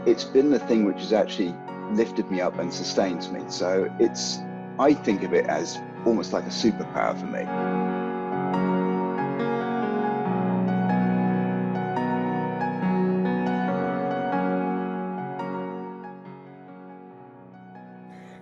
it's been the thing which has actually lifted me up and sustains me. So I think of it as almost like a superpower for me.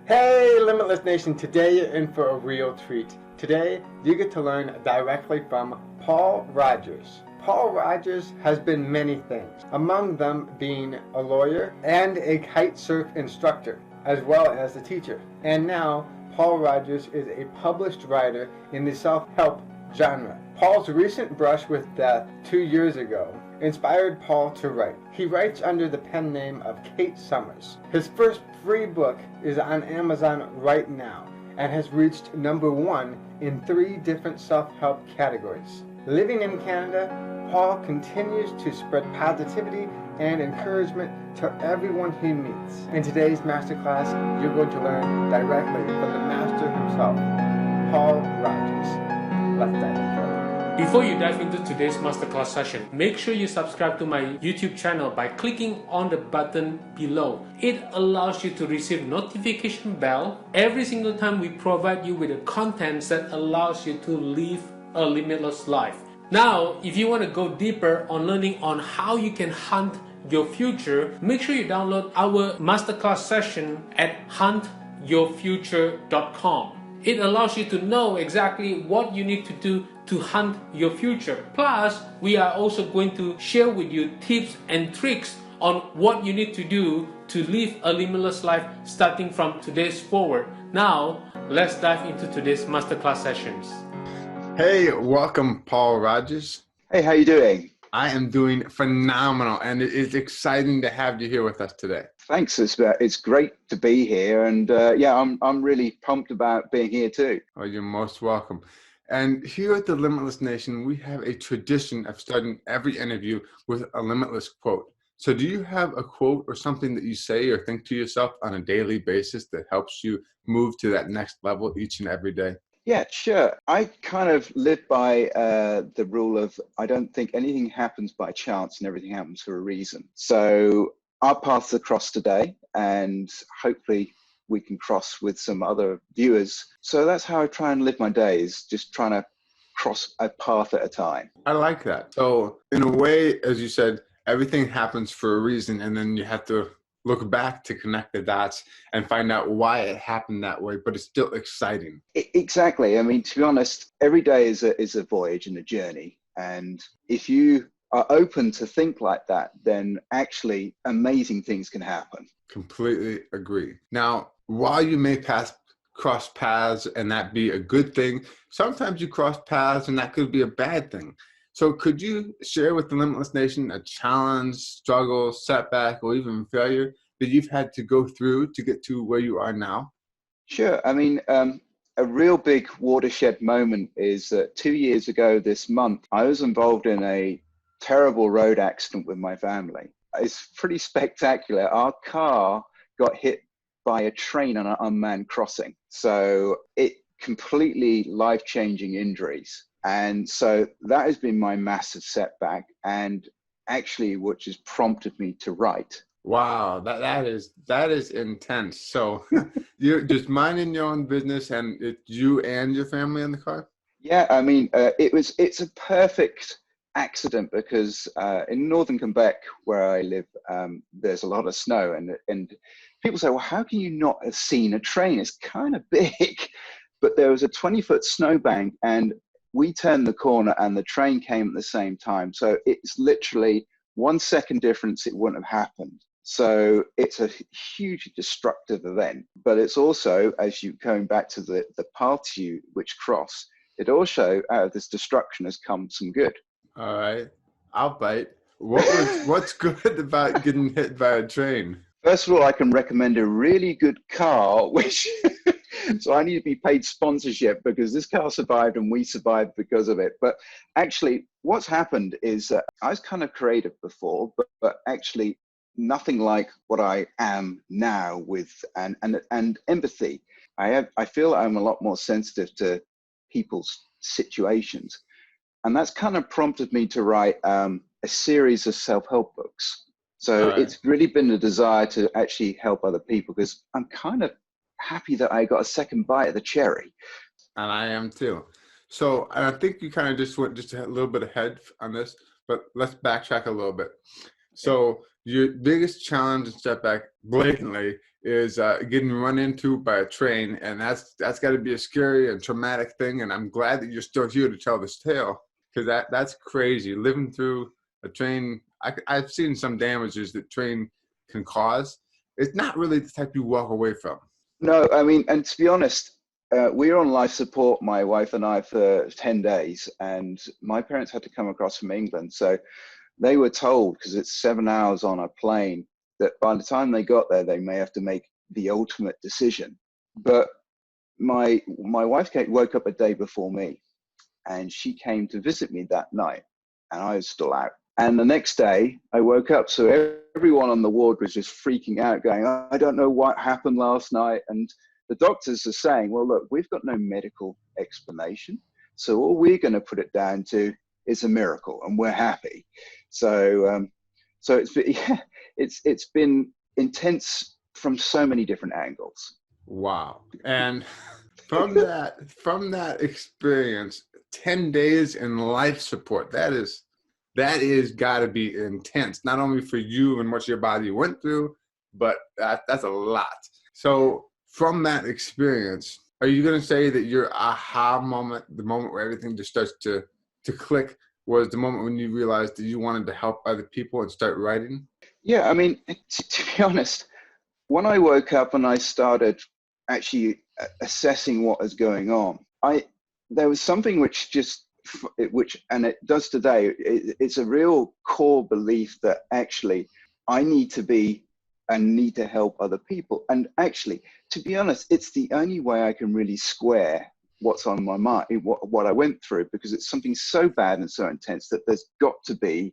Hey Limitless Nation, today you're in for a real treat. Today you get to learn directly from Paul Rogers. Paul Rogers has been many things, among them being a lawyer and a kite surf instructor, as well as a teacher. And now Paul Rogers is a published writer in the self-help genre. Paul's recent brush with death 2 years ago inspired Paul to write. He writes under the pen name of Kate Summers. His first free book is on Amazon right now and has reached #1 in 3 different self-help categories. Living in Canada, Paul continues to spread positivity and encouragement to everyone he meets. In today's masterclass, you're going to learn directly from the master himself, Paul Rogers. Let's dive in further. Before you dive into today's masterclass session, make sure you subscribe to my YouTube channel by clicking on the button below. It allows you to receive notification bell every single time we provide you with the content that allows you to live a limitless life. Now, if you want to go deeper on learning on how you can hunt your future, make sure you download our masterclass session at huntyourfuture.com. It allows you to know exactly what you need to do to hunt your future. Plus, we are also going to share with you tips and tricks on what you need to do to live a limitless life starting from today's forward. Now, let's dive into today's masterclass sessions. Hey, welcome Paul Rogers. Hey, how you doing? I am doing phenomenal, and it is exciting to have you here with us today. Thanks. It's great to be here, and I'm really pumped about being here too. Oh, you're most welcome. And here at the Limitless Nation, we have a tradition of starting every interview with a limitless quote. So do you have a quote or something that you say or think to yourself on a daily basis that helps you move to that next level each and every day? Yeah, sure. I kind of live by the rule of I don't think anything happens by chance and everything happens for a reason. So our paths are crossed today, and hopefully we can cross with some other viewers. So that's how I try and live my days, just trying to cross a path at a time. I like that. So in a way, as you said, everything happens for a reason, and then you have to look back to connect the dots and find out why it happened that way, but it's still exciting. Exactly. I mean, to be honest, every day is a voyage and a journey. And if you are open to think like that, then actually amazing things can happen. Completely agree. Now, while you may cross paths and that be a good thing, sometimes you cross paths and that could be a bad thing. So could you share with the Limitless Nation a challenge, struggle, setback, or even failure that you've had to go through to get to where you are now? Sure. I mean, a real big watershed moment is that 2 years ago this month, I was involved in a terrible road accident with my family. It's pretty spectacular. Our car got hit by a train on an unmanned crossing. So it completely life-changing injuries. And so that has been my massive setback, and actually which has prompted me to write. Wow, that is intense. So you're just minding your own business, and it's you and your family in the car? Yeah, I mean, it's a perfect accident because in northern Quebec, where I live, there's a lot of snow, and people say, well, how can you not have seen a train? It's kind of big. But there was a 20-foot snowbank, and we turned the corner and the train came at the same time. So it's literally 1 second difference, it wouldn't have happened. So it's a hugely destructive event, but it's also, as you going back to the paths which cross, it also out of this destruction has come some good. All right, I'll bite. What's good about getting hit by a train? First of all, I can recommend a really good car, which so I need to be paid sponsorship because this car survived and we survived because of it. But actually, what's happened is I was kind of creative before, but actually nothing like what I am now with and empathy. I feel I'm a lot more sensitive to people's situations, and that's kind of prompted me to write a series of self-help books. So All right. it's really been a desire to actually help other people, because I'm kind of happy that I got a second bite of the cherry. And I am too. So, and I think you kind of just went just a little bit ahead on this, but let's backtrack a little bit. So your biggest challenge and setback blatantly is getting run into by a train, and that's got to be a scary and traumatic thing. And I'm glad that you're still here to tell this tale, because that's crazy. Living through a train, I've seen some damages that train can cause. It's not really the type you walk away from. No, I mean, and to be honest, we were on life support, my wife and I, for 10 days, and my parents had to come across from England. So they were told, because it's 7 hours on a plane, that by the time they got there, they may have to make the ultimate decision. But my wife woke up a day before me, and she came to visit me that night, and I was still out. And the next day I woke up, so everyone on the ward was just freaking out, going, I don't know what happened last night. And the doctors are saying, well, look, we've got no medical explanation, so all we're going to put it down to is a miracle, and we're happy. So it's been intense from so many different angles. Wow. And from that experience, 10 days in life support, that is got to be intense, not only for you and what your body went through, but that's a lot. So from that experience, are you going to say that your aha moment, the moment where everything just starts to click, was the moment when you realized that you wanted to help other people and start writing? Yeah, I mean, to be honest, when I woke up and I started actually assessing what was going on, there was something which and it does today. It's a real core belief that actually I need to help other people. And actually, to be honest, it's the only way I can really square what's on my mind, what I went through, because it's something so bad and so intense that there's got to be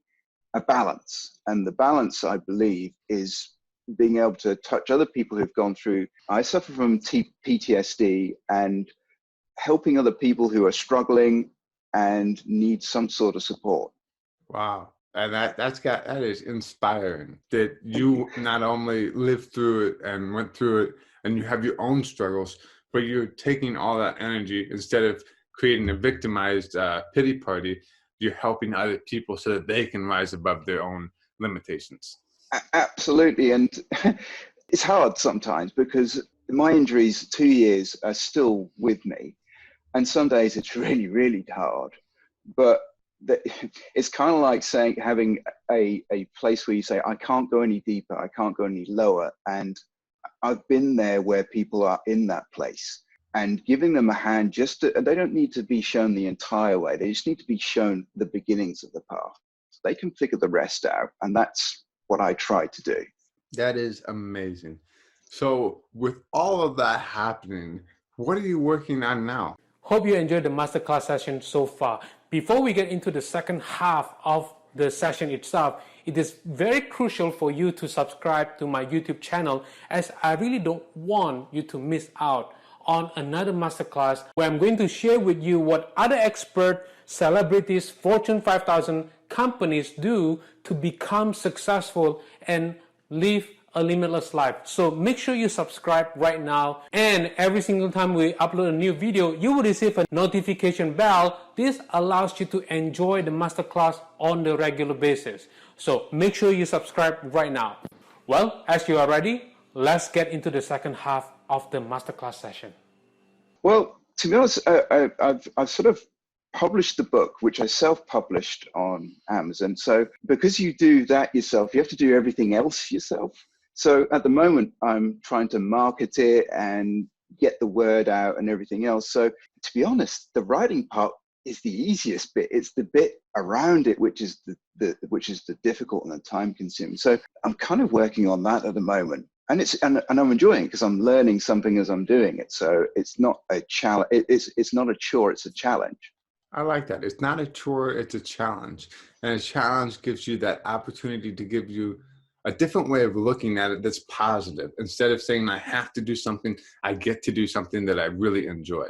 a balance. And the balance, I believe, is being able to touch other people who've gone through. I suffer from PTSD, and helping other people who are struggling and need some sort of support. Wow. And that is inspiring, that you not only lived through it and went through it and you have your own struggles, but you're taking all that energy, instead of creating a victimized pity party, you're helping other people so that they can rise above their own limitations. Absolutely. And it's hard sometimes, because my injuries, 2 years, are still with me. And some days it's really, really hard. But it's kind of like having a place where you say, I can't go any deeper, I can't go any lower. And I've been there where people are in that place, and giving them a hand, they don't need to be shown the entire way. They just need to be shown the beginnings of the path. So they can figure the rest out. And that's what I try to do. That is amazing. So with all of that happening, what are you working on now? Hope you enjoyed the masterclass session so far. Before we get into the second half of the session itself, it is very crucial for you to subscribe to my YouTube channel, as I really don't want you to miss out on another masterclass where I'm going to share with you what other experts, celebrities, Fortune 5000 companies do to become successful and live a limitless life. So make sure you subscribe right now, and every single time we upload a new video, you will receive a notification bell. This allows you to enjoy the masterclass on the regular basis. So make sure you subscribe right now. Well, as you are ready, let's get into the second half of the masterclass session. Well, to be honest, I've sort of published the book, which I self-published on Amazon. So because you do that yourself, you have to do everything else yourself. So at the moment, I'm trying to market it and get the word out and everything else. So to be honest, the writing part is the easiest bit. It's the bit around it which is the difficult and the time consuming. So I'm kind of working on that at the moment. And I'm enjoying it, because I'm learning something as I'm doing it. So it's not a challenge. It's not a chore. It's a challenge. I like that. It's not a chore. It's a challenge. And a challenge gives you that opportunity to give you a different way of looking at it that's positive. Instead of saying, I have to do something, I get to do something that I really enjoy.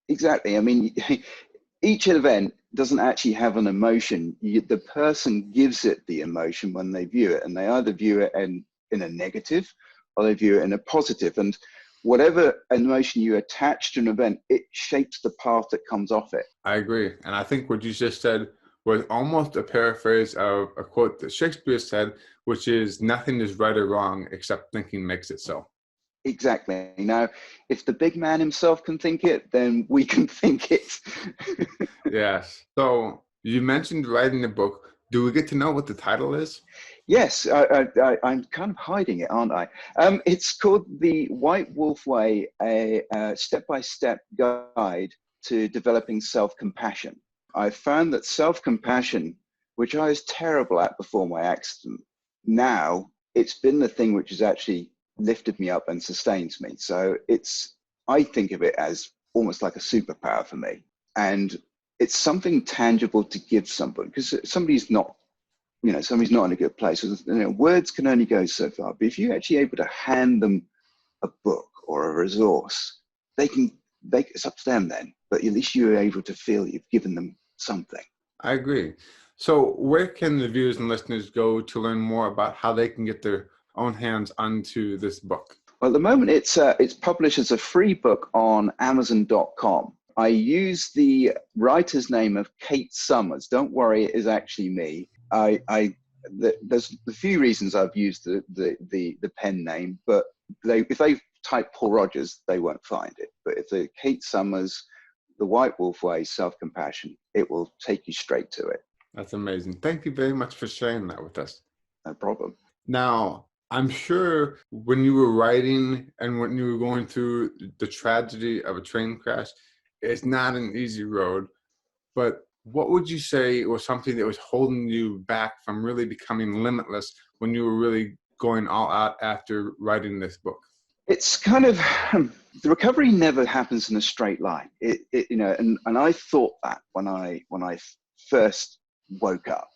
Exactly. I mean, each event doesn't actually have an emotion. The person gives it the emotion when they view it, and they either view it in a negative or they view it in a positive. And whatever emotion you attach to an event, it shapes the path that comes off it. I agree. And I think what you just said was almost a paraphrase of a quote that Shakespeare said, which is, "Nothing is right or wrong except thinking makes it so." Exactly. Now, if the big man himself can think it, then we can think it. Yes. So you mentioned writing a book. Do we get to know what the title is? Yes, I'm kind of hiding it, aren't I? It's called The White Wolf Way, a step-by-step guide to developing self-compassion. I found that self-compassion, which I was terrible at before my accident, now it's been the thing which has actually lifted me up and sustains me. So I think of it as almost like a superpower for me. And it's something tangible to give somebody, because somebody's not in a good place. Words can only go so far, but if you're actually able to hand them a book or a resource, it's up to them then, but at least you're able to feel you've given them something. I agree. So where can the viewers and listeners go to learn more about how they can get their own hands onto this book? Well, at the moment it's published as a free book on Amazon.com. I use the writer's name of Kate Summers. Don't worry, it is actually me. There's a few reasons I've used the pen name, but if they type Paul Rogers, they won't find it. But if the Kate Summers, The White Wolf Way, Self-Compassion, it will take you straight to it. That's amazing. Thank you very much for sharing that with us. No problem. Now, I'm sure when you were writing and when you were going through the tragedy of a train crash, it's not an easy road, but what would you say was something that was holding you back from really becoming limitless when you were really going all out after writing this book? It's kind of, the recovery never happens in a straight line. And I thought that when I first woke up.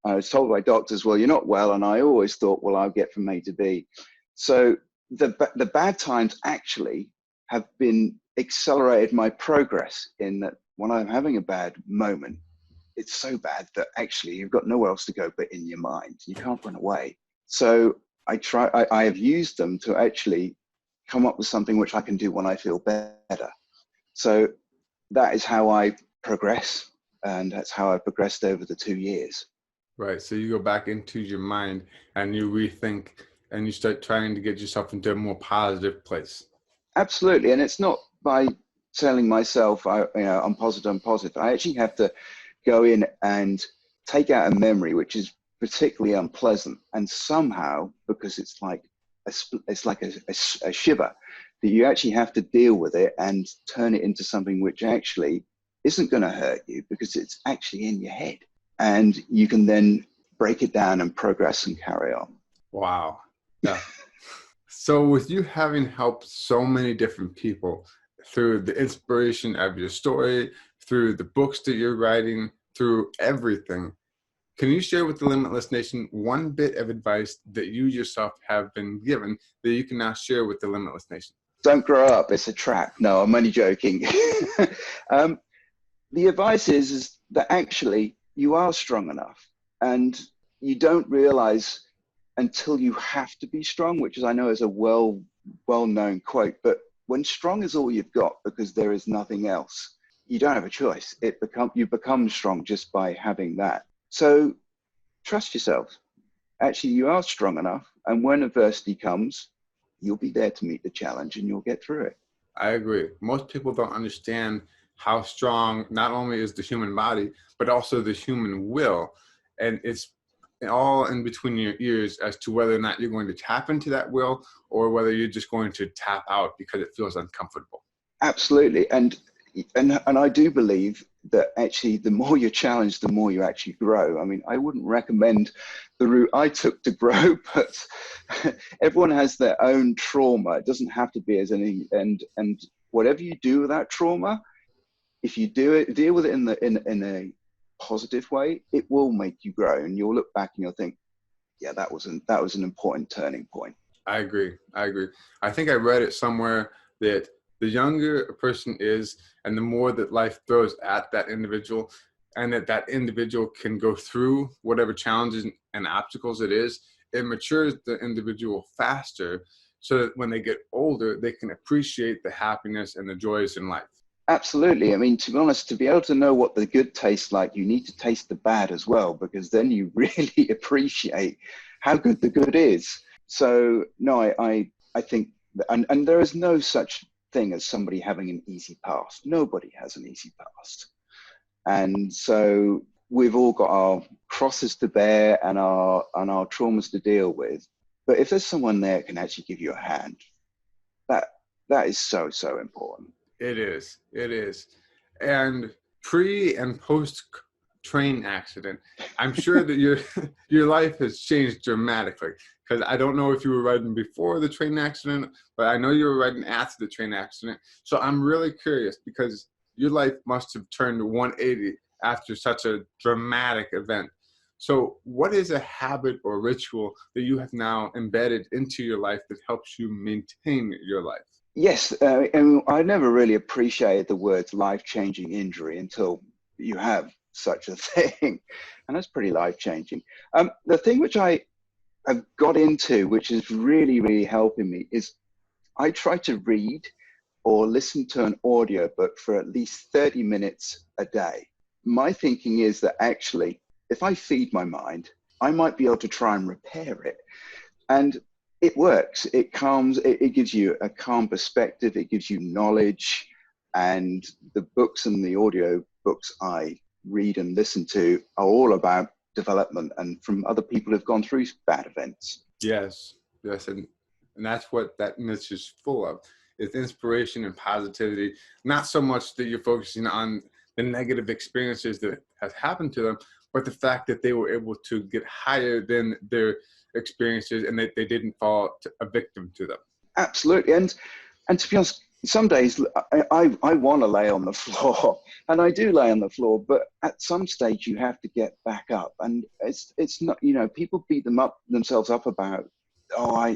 I was told by doctors, well, you're not well. And I always thought, well, I'll get from A to B. So the bad times actually have been accelerated my progress, in that when I'm having a bad moment, it's so bad that actually you've got nowhere else to go but in your mind. You can't run away. So I have used them to actually come up with something which I can do when I feel better. So that is how I progress. And that's how I progressed over the 2 years. Right. So you go back into your mind and you rethink and you start trying to get yourself into a more positive place. Absolutely. And it's not by telling myself, I'm positive. I actually have to go in and take out a memory, which is particularly unpleasant. And somehow, because it's like a shiver, that you actually have to deal with it and turn it into something which actually isn't going to hurt you, because it's actually in your head. And you can then break it down and progress and carry on. Wow. Yeah. So with you having helped so many different people through the inspiration of your story, through the books that you're writing, through everything, can you share with the Limitless Nation one bit of advice that you yourself have been given that you can now share with the Limitless Nation? Don't grow up. It's a trap. No, I'm only joking. The advice is that actually you are strong enough, and you don't realize until you have to be strong, which is, I know, is a well-known quote, but when strong is all you've got because there is nothing else, you don't have a choice. You become strong just by having that. So trust yourself. Actually, you are strong enough, and when adversity comes, you'll be there to meet the challenge and you'll get through it. I agree. Most people don't understand how strong not only is the human body, but also the human will. And it's all in between your ears as to whether or not you're going to tap into that will or whether you're just going to tap out because it feels uncomfortable. Absolutely. And I do believe that actually the more you're challenged, the more you actually grow. I mean, I wouldn't recommend the route I took to grow, but everyone has their own trauma. It doesn't have to be as any, and whatever you do with that trauma, if you deal with it in a positive way, it will make you grow, and you'll look back and you'll think, yeah, that was an important turning point. I agree. I think I read it somewhere that the younger a person is and the more that life throws at that individual, and that individual can go through whatever challenges and obstacles it is, it matures the individual faster so that when they get older, they can appreciate the happiness and the joys in life. Absolutely. I mean, to be honest, to be able to know what the good tastes like, you need to taste the bad as well, because then you really appreciate how good the good is. So no, I think, and there is no such thing as somebody having an easy past. Nobody has an easy past. And so we've all got our crosses to bear and our traumas to deal with. But if there's someone there who can actually give you a hand, that is so, so important. It is. It is. And pre and post train accident, I'm sure that your life has changed dramatically, because I don't know if you were riding before the train accident, but I know you were riding after the train accident. So I'm really curious, because your life must have turned 180 after such a dramatic event. So what is a habit or ritual that you have now embedded into your life that helps you maintain your life? Yes, and I never really appreciated the words life-changing injury until you have such a thing, and that's pretty life-changing. The thing which I have got into, which is really, really helping me, is I try to read or listen to an audiobook for at least 30 minutes a day. My thinking is that actually, if I feed my mind, I might be able to try and repair it. And it works. It calms, it gives you a calm perspective. It gives you knowledge. And the books and the audio books I read and listen to are all about development and from other people who've gone through bad events. Yes, yes. And that's what that niche is full of. It's inspiration and positivity. Not so much that you're focusing on the negative experiences that has happened to them, but the fact that they were able to get higher than their experiences and that they didn't fall a victim to them. Absolutely. And to be honest, some days I want to lay on the floor, and I do lay on the floor, but at some stage you have to get back up. And it's not, people beat themselves up about, I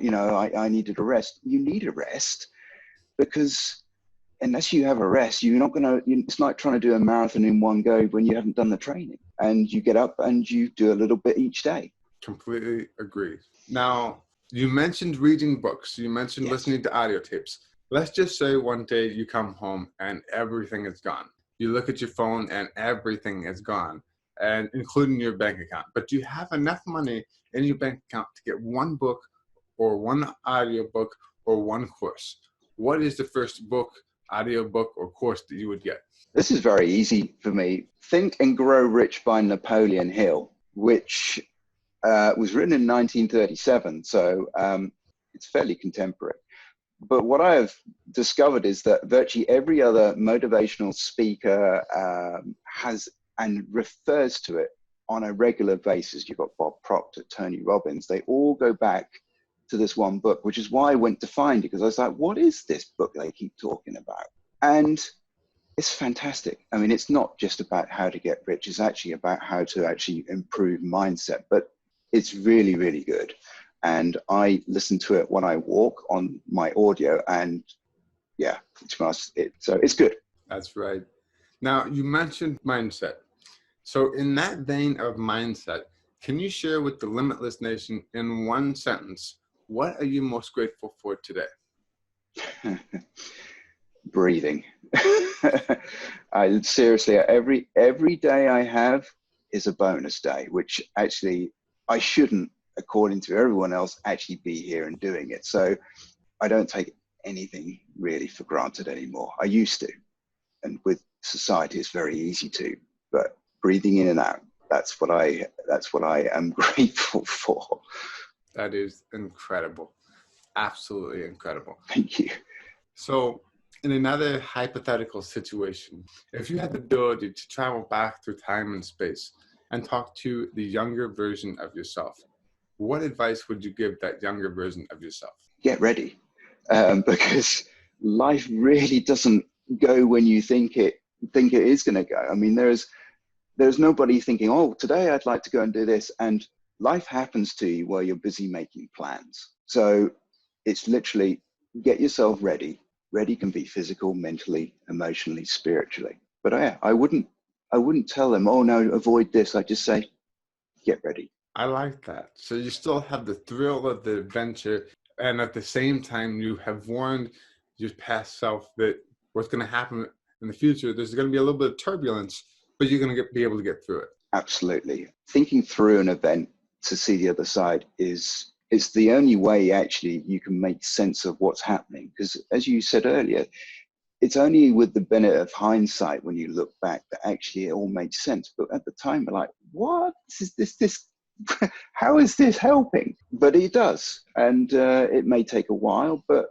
needed a rest. You need a rest, because unless you have a rest, you're not going to, it's like trying to do a marathon in one go when you haven't done the training. And you get up and you do a little bit each day. Completely agree. Now, you mentioned reading books. You mentioned listening to audio tapes. Let's just say one day you come home and everything is gone. You look at your phone and everything is gone, and including your bank account. But you have enough money in your bank account to get one book or one audio book or one course. What is the first book, audio book, or course that you would get? This is very easy for me. Think and Grow Rich by Napoleon Hill, which was written in 1937. So it's fairly contemporary. But what I have discovered is that virtually every other motivational speaker has and refers to it on a regular basis. You've got Bob Proctor, Tony Robbins. They all go back to this one book, which is why I went to find it, because I was like, what is this book they keep talking about? And it's fantastic. I mean, it's not just about how to get rich. It's actually about how to actually improve mindset. But it's really, really good. And I listen to it when I walk on my audio, and yeah, to be honest, it's good. That's right. Now, you mentioned mindset. So in that vein of mindset, can you share with the Limitless Nation in one sentence, what are you most grateful for today? Breathing. I seriously, every day I have is a bonus day, which actually I shouldn't, according to everyone else, actually be here and doing it. So I don't take anything really for granted anymore. I used to, and with society it's very easy to, but breathing in and out, that's what I am grateful for. That is incredible. Absolutely incredible. Thank you. So in another hypothetical situation, if you had the ability to travel back through time and space and talk to the younger version of yourself, what advice would you give that younger version of yourself? Get ready, because life really doesn't go when you think it is going to go. I mean, there's nobody thinking, oh, today I'd like to go and do this, and life happens to you while you're busy making plans. So it's literally get yourself ready. Ready can be physical, mentally, emotionally, spiritually. But I wouldn't I wouldn't tell them, oh no, avoid this. I just say, get ready. I like that. So you still have the thrill of the adventure, and at the same time, you have warned your past self that what's going to happen in the future, there's going to be a little bit of turbulence, but you're going to be able to get through it. Absolutely. Thinking through an event to see the other side it's the only way actually you can make sense of what's happening. Because as you said earlier, it's only with the benefit of hindsight when you look back that actually it all makes sense. But at the time, we're like, what is this? How is this helping? But it does. And it may take a while, but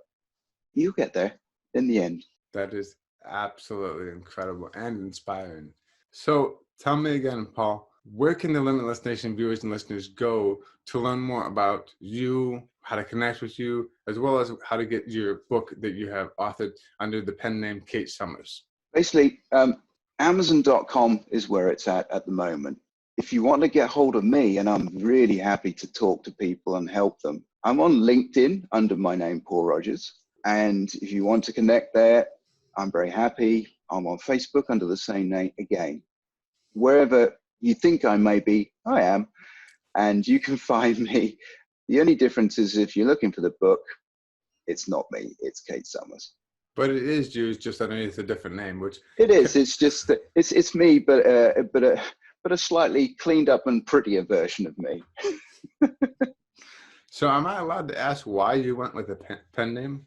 you'll get there in the end. That is absolutely incredible and inspiring. So tell me again, Paul, where can the Limitless Nation viewers and listeners go to learn more about you, how to connect with you, as well as how to get your book that you have authored under the pen name Kate Summers? Basically, Amazon.com is where it's at the moment. If you want to get hold of me, and I'm really happy to talk to people and help them, I'm on LinkedIn under my name, Paul Rogers. And if you want to connect there, I'm very happy. I'm on Facebook under the same name again. Wherever you think I may be, I am. And you can find me. The only difference is if you're looking for the book, it's not me, it's Kate Summers. But it is used just underneath a different name, which it is. It's just that it's me, but a slightly cleaned up and prettier version of me. So am I allowed to ask why you went with a pen name?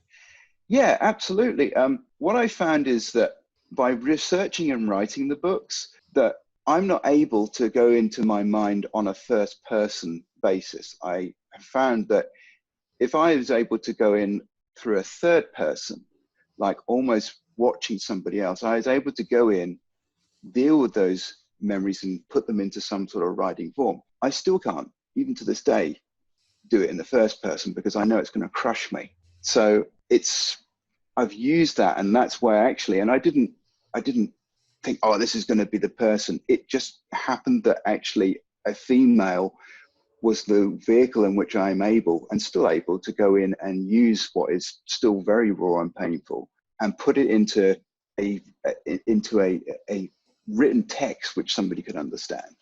Yeah, absolutely. What I found is that by researching and writing the books, that I'm not able to go into my mind on a first person basis. I found that if I was able to go in through a third person, like almost watching somebody else, I was able to go in, deal with those memories and put them into some sort of writing form. I still can't, even to this day, do it in the first person because I know it's going to crush me. So I've used that, and that's why actually, and I didn't think, oh, this is going to be the person. It just happened that actually a female was the vehicle in which I'm able and still able to go in and use what is still very raw and painful and put it into a written text which somebody could understand.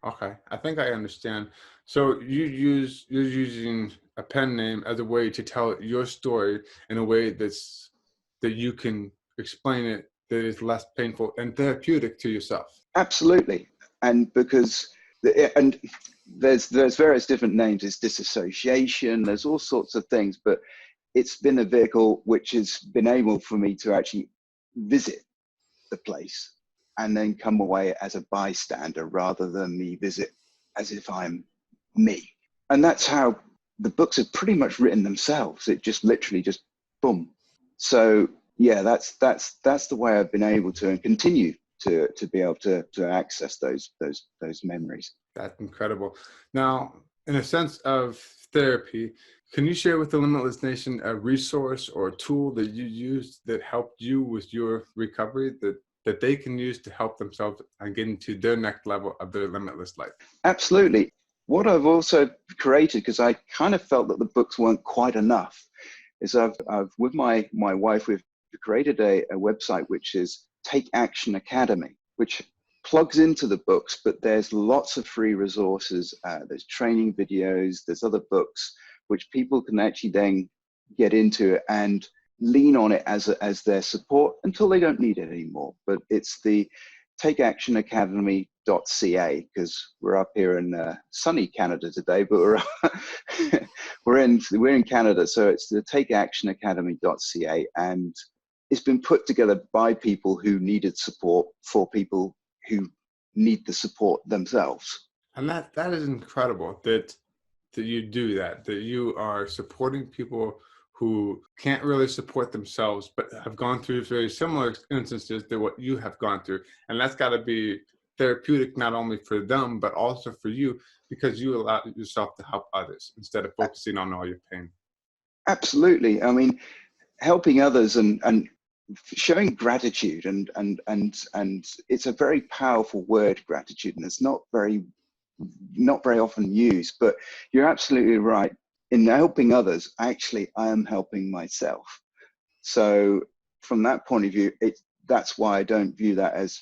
Okay, I think I understand. So you're using a pen name as a way to tell your story in a way that you can explain it that is less painful and therapeutic to yourself. Absolutely, and because there's various different names. There's disassociation. There's all sorts of things, but it's been a vehicle which has been able for me to actually visit the place and then come away as a bystander rather than me visit as if I'm me. And that's how the books have pretty much written themselves. It just literally just boom. So yeah, that's the way I've been able to and continue to be able to access those memories. That's incredible. Now, in a sense of therapy, can you share with the Limitless Nation a resource or a tool that you used that helped you with your recovery that they can use to help themselves and get into their next level of their limitless life? Absolutely. What I've also created, because I kind of felt that the books weren't quite enough, is I've with my wife, we've created a website which is Take Action Academy, which plugs into the books, but there's lots of free resources. There's training videos, there's other books which people can actually then get into and lean on it as their support until they don't need it anymore. But it's the takeactionacademy.ca, because we're up here in sunny Canada today, but we're in Canada, so it's the takeactionacademy.ca, and it's been put together by people who needed support for people who need the support themselves. And that is incredible that you do that you are supporting people who can't really support themselves, but have gone through very similar instances to what you have gone through. And that's got to be therapeutic, not only for them, but also for you, because you allow yourself to help others instead of focusing on all your pain. Absolutely. I mean, helping others and showing gratitude and it's a very powerful word, gratitude, and it's not very often used, but you're absolutely right. In helping others, actually, I am helping myself. So from that point of view, that's why I don't view that as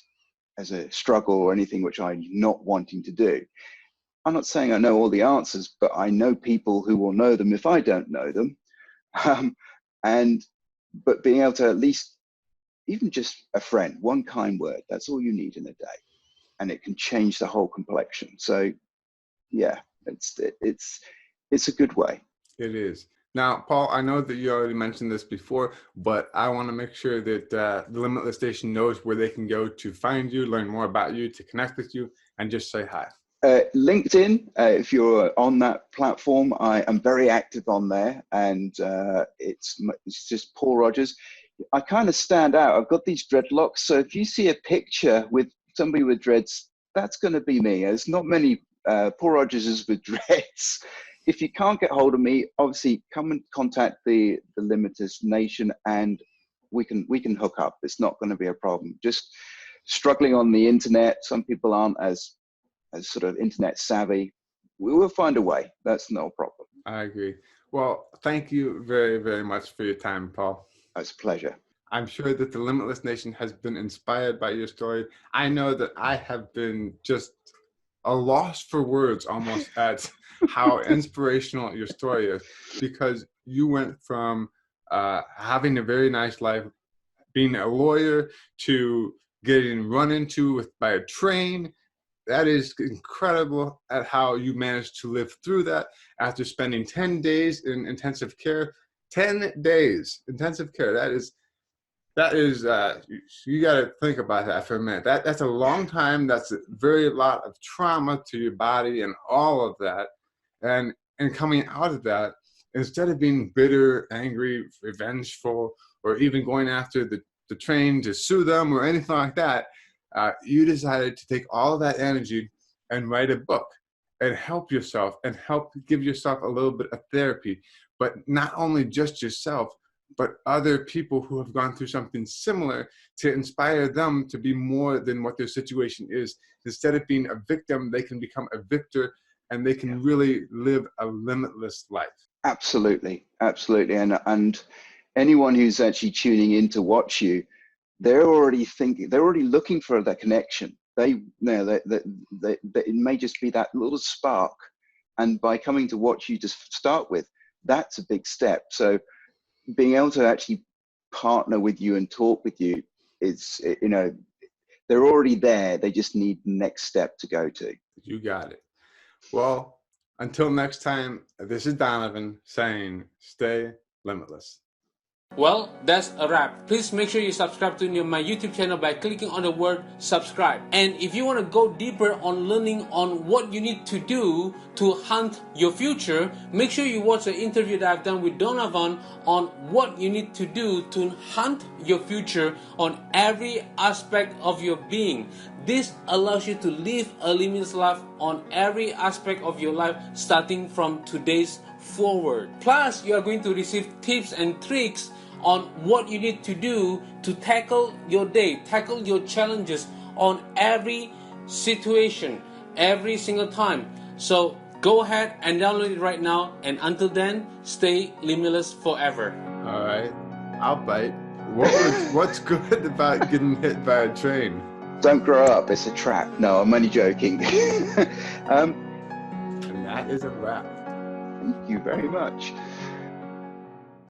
a struggle or anything which I'm not wanting to do. I'm not saying I know all the answers, but I know people who will know them if I don't know them. But being able to at least, even just a friend, one kind word, that's all you need in a day. And it can change the whole complexion. So yeah, it's a good way. It is. Now, Paul, I know that you already mentioned this before, but I want to make sure that the Limitless Nation knows where they can go to find you, learn more about you, to connect with you, and just say hi. LinkedIn, if you're on that platform, I am very active on there, and it's just Paul Rogers. I kind of stand out. I've got these dreadlocks, so if you see a picture with somebody with dreads, that's going to be me. There's not many Paul Rogerses with dreads. If you can't get hold of me, obviously come and contact the Limitless Nation, and we can hook up. It's not going to be a problem. Just struggling on the internet. Some people aren't as sort of internet savvy. We will find a way. That's no problem. I agree. Well, thank you very, very much for your time, Paul. It's a pleasure. I'm sure that the Limitless Nation has been inspired by your story. I know that I have been just a loss for words almost at how inspirational your story is, because you went from having a very nice life, being a lawyer, to getting run into by a train. That is incredible at how you managed to live through that after spending 10 days in intensive care. 10 days intensive care. That is you got to think about that for a minute. That's a long time. That's a very lot of trauma to your body and all of that. And coming out of that, instead of being bitter, angry, revengeful, or even going after the train to sue them or anything like that, you decided to take all of that energy and write a book and help yourself and help give yourself a little bit of therapy. But not only just yourself, but other people who have gone through something similar, to inspire them to be more than what their situation is. Instead of being a victim, they can become a victor, and they can really live a limitless life. Absolutely, absolutely. And anyone who's actually tuning in to watch you, they're already looking for that connection. It may just be that little spark. And by coming to watch you to start with, that's a big step. So being able to actually partner with you and talk with you is, they're already there. They just need the next step to go to. You got it. Well, until next time, this is Donovan saying, stay limitless. Well, that's a wrap. Please make sure you subscribe to my YouTube channel by clicking on the word subscribe. And if you want to go deeper on learning on what you need to do to hunt your future, make sure you watch the interview that I've done with Donovan on what you need to do to hunt your future on every aspect of your being. This allows you to live a limitless life on every aspect of your life, starting from today's forward. Plus, you are going to receive tips and tricks on what you need to do to tackle your day, tackle your challenges on every situation, every single time. So go ahead and download it right now, and until then, stay limitless forever. All right, I'll bite. What's good about getting hit by a train? Don't grow up, it's a trap. No, I'm only joking. And that is a wrap. Thank you very much.